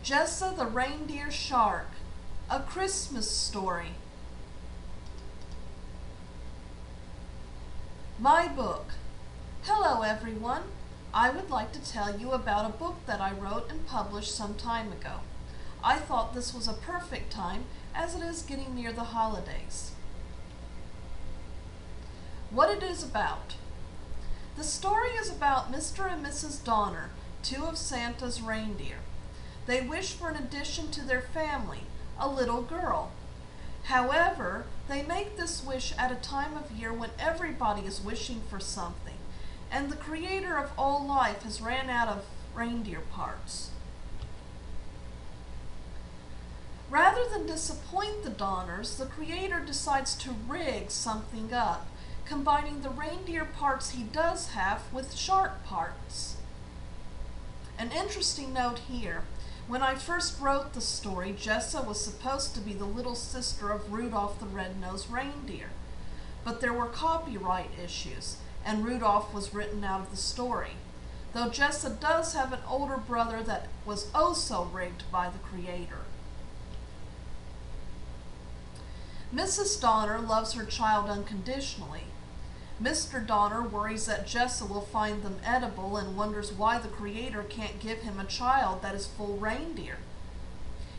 Jessa the Reindeer Shark, A Christmas Story. My book. Hello everyone. I would like to tell you about a book that I wrote and published some time ago. I thought this was a perfect time as it is getting near the holidays. What it is about. The story is about Mr. and Mrs. Donner, two of Santa's reindeer. They wish for an addition to their family, a little girl. However, they make this wish at a time of year when everybody is wishing for something, and the creator of all life has ran out of reindeer parts. Rather than disappoint the Donners, the creator decides to rig something up, combining the reindeer parts he does have with shark parts. An interesting note here. When I first wrote the story, Jessa was supposed to be the little sister of Rudolph the Red-Nosed Reindeer. But there were copyright issues, and Rudolph was written out of the story. Though Jessa does have an older brother that was oh so rigged by the creator. Mrs. Donner loves her child unconditionally. Mr. Donner worries that Jessa will find them edible and wonders why the creator can't give him a child that is full reindeer.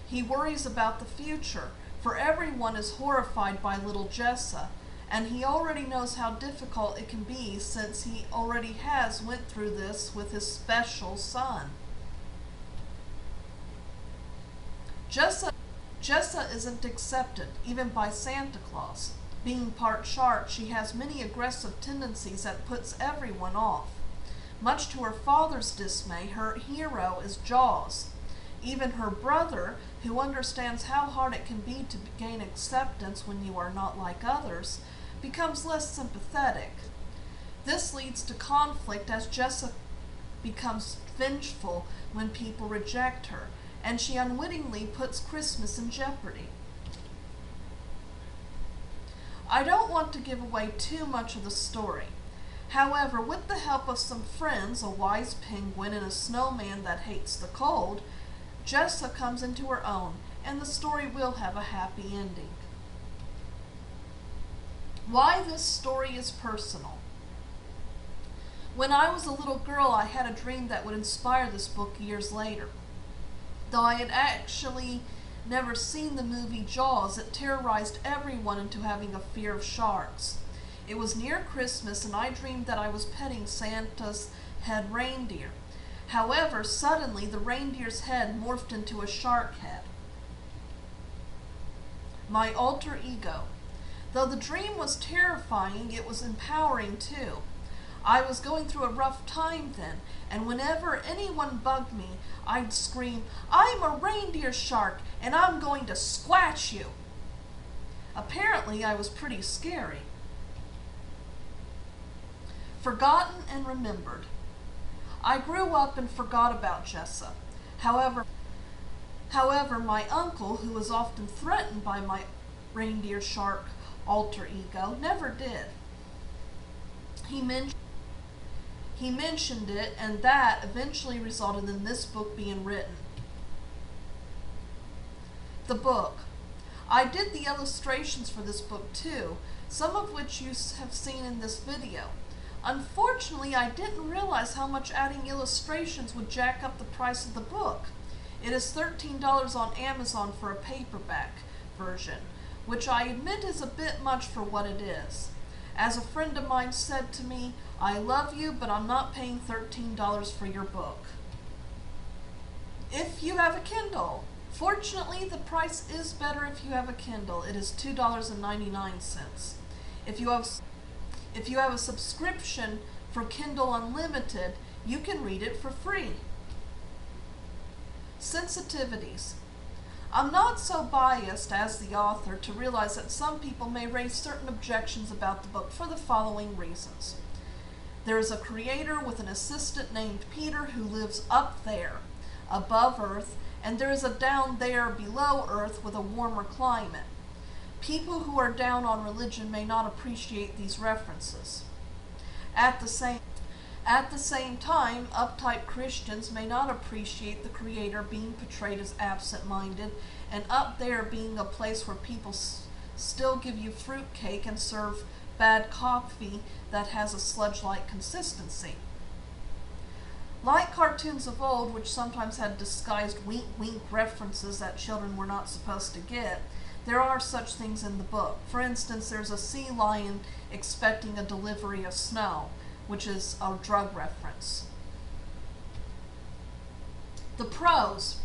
He worries about the future, for everyone is horrified by little Jessa, and he already knows how difficult it can be since he already has went through this with his special son. Jessa isn't accepted, even by Santa Claus. Being part shark, she has many aggressive tendencies that puts everyone off. Much to her father's dismay, her hero is Jaws. Even her brother, who understands how hard it can be to gain acceptance when you are not like others, becomes less sympathetic. This leads to conflict as Jessa becomes vengeful when people reject her, and she unwittingly puts Christmas in jeopardy. I don't want to give away too much of the story. However, with the help of some friends, a wise penguin and a snowman that hates the cold, Jessa comes into her own, and the story will have a happy ending. Why this story is personal. When I was a little girl, I had a dream that would inspire this book years later. Though I had actually never seen the movie Jaws, it terrorized everyone into having a fear of sharks. It was near Christmas and I dreamed that I was petting Santa's head reindeer. However, suddenly the reindeer's head morphed into a shark head. My alter ego. Though the dream was terrifying, it was empowering too. I was going through a rough time then, and whenever anyone bugged me, I'd scream, "I'm a reindeer shark, and I'm going to squash you!" Apparently, I was pretty scary. Forgotten and remembered. I grew up and forgot about Jessa. However, my uncle, who was often threatened by my reindeer shark alter ego, never did. He mentioned it, and that eventually resulted in this book being written. The book. I did the illustrations for this book too, some of which you have seen in this video. Unfortunately, I didn't realize how much adding illustrations would jack up the price of the book. It is $13 on Amazon for a paperback version, which I admit is a bit much for what it is. As a friend of mine said to me, "I love you, but I'm not paying $13 for your book." If you have a Kindle. Fortunately, the price is better if you have a Kindle. It is $2.99. If you have a subscription for Kindle Unlimited, you can read it for free. Sensitivities. I'm not so biased as the author to realize that some people may raise certain objections about the book for the following reasons. There is a creator with an assistant named Peter who lives up there, above Earth, and there is a down there below Earth with a warmer climate. People who are down on religion may not appreciate these references. At the same At the same time, uptight Christians may not appreciate the Creator being portrayed as absent-minded, and up there being a place where people still give you fruitcake and serve bad coffee that has a sludge-like consistency. Like cartoons of old, which sometimes had disguised wink-wink references that children were not supposed to get, there are such things in the book. For instance, there's a sea lion expecting a delivery of snow, which is a drug reference. The pros.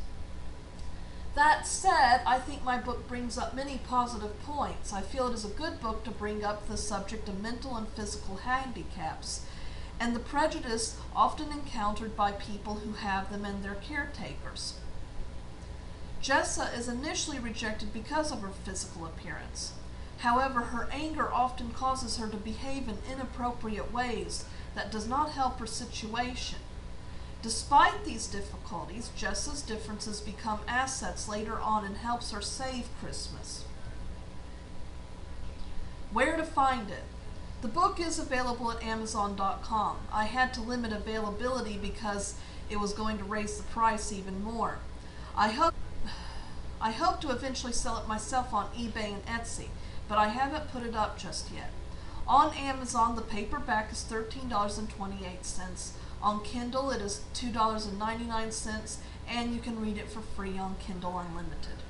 That said, I think my book brings up many positive points. I feel it is a good book to bring up the subject of mental and physical handicaps, and the prejudice often encountered by people who have them and their caretakers. Jessa is initially rejected because of her physical appearance. However, her anger often causes her to behave in inappropriate ways that does not help her situation. Despite these difficulties, Jessa's differences become assets later on and helps her save Christmas. Where to find it? The book is available at Amazon.com. I had to limit availability because it was going to raise the price even more. I hope to eventually sell it myself on eBay and Etsy, but I haven't put it up just yet. On Amazon, the paperback is $13.28. On Kindle, it is $2.99, and you can read it for free on Kindle Unlimited.